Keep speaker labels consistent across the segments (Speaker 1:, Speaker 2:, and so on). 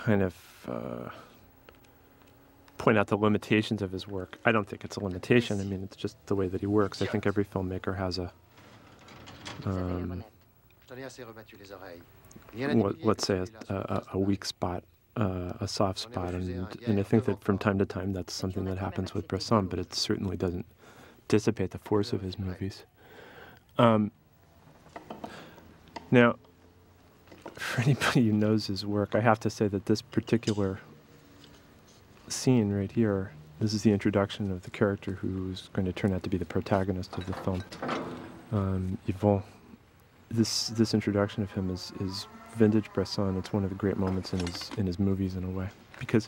Speaker 1: kind of point out the limitations of his work. I don't think it's a limitation. I mean, it's just the way that he works. I think every filmmaker has a, let's say, a weak spot, a soft spot, and I think that from time to time that's something that happens with Bresson, but it certainly doesn't dissipate the force of his movies. Now, for anybody who knows his work, I have to say that this particular scene right here, this is the introduction of the character who's going to turn out to be the protagonist of the film, Yvon. This introduction of him is vintage Bresson. It's one of the great moments in his movies in a way, because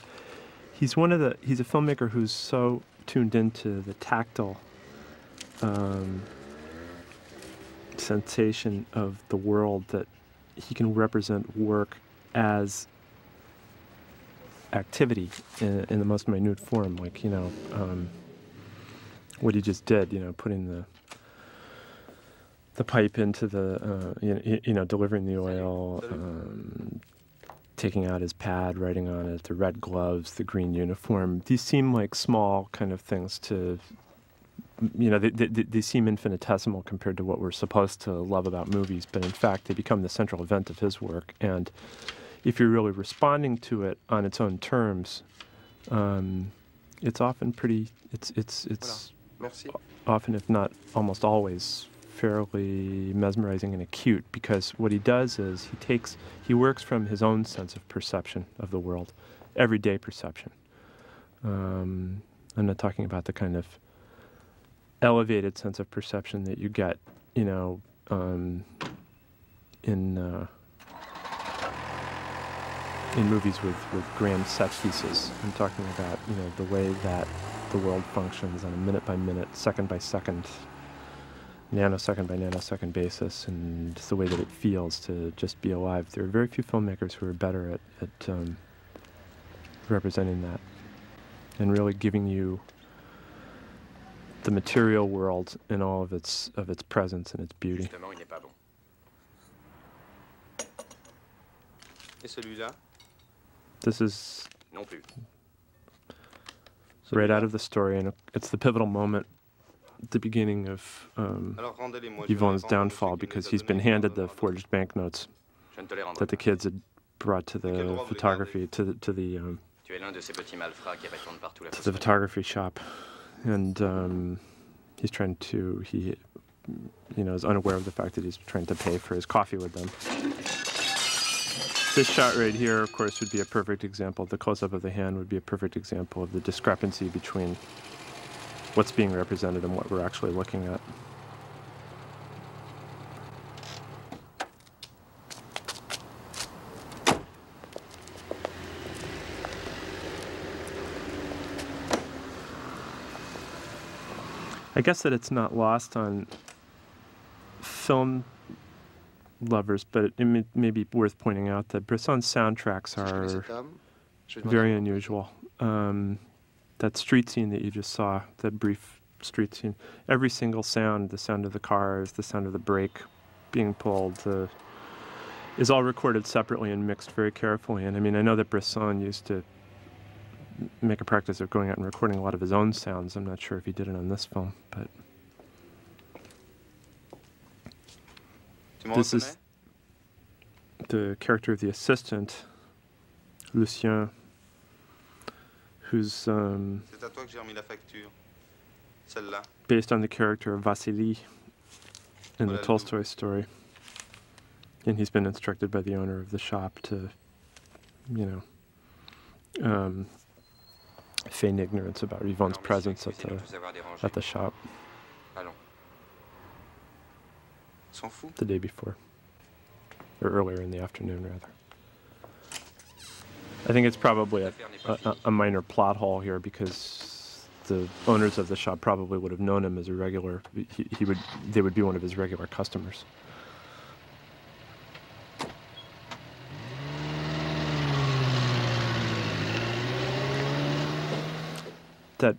Speaker 1: he's a filmmaker who's so tuned into the tactile sensation of the world that he can represent work as activity in the most minute form, like, what he just did, putting the pipe into the, delivering the oil, taking out his pad, writing on it, the red gloves, the green uniform. These seem like small kind of things to, they seem infinitesimal compared to what we're supposed to love about movies, but in fact they become the central event of his work. And if you're really responding to it on its own terms, it's often it's often, if not almost always, fairly mesmerizing and acute, because what he does is he works from his own sense of perception of the world, everyday perception. I'm not talking about the kind of elevated sense of perception that you get, in movies with grand set pieces. I'm talking about, the way that the world functions on a minute-by-minute, second-by-second, nanosecond by nanosecond basis, and the way that it feels to just be alive. There are very few filmmakers who are better at representing that and really giving you the material world in all of its presence and its beauty. This is right out of the story, and it's the pivotal moment at the beginning of Yvon's downfall, because he's been handed the forged banknotes that the kids had brought to the photography to the photography shop, and he's trying to is unaware of the fact that he's trying to pay for his coffee with them. This shot right here, of course, would be a perfect example. The close-up of the hand would be a perfect example of the discrepancy between what's being represented and what we're actually looking at. I guess that it's not lost on film lovers, but it may be worth pointing out that Bresson's soundtracks are very unusual. That street scene that you just saw, that brief street scene, every single sound, the sound of the cars, the sound of the brake being pulled, is all recorded separately and mixed very carefully. And I mean, I know that Bresson used to make a practice of going out and recording a lot of his own sounds. I'm not sure if he did it on this film, but this is the character of the assistant, Lucien, who's based on the character of Vassili in the Tolstoy story. And he's been instructed by the owner of the shop to, feign ignorance about Yvon's presence at the shop the day before, or earlier in the afternoon, rather. I think it's probably a minor plot hole here, because the owners of the shop probably would have known him as a regular. They would be one of his regular customers. That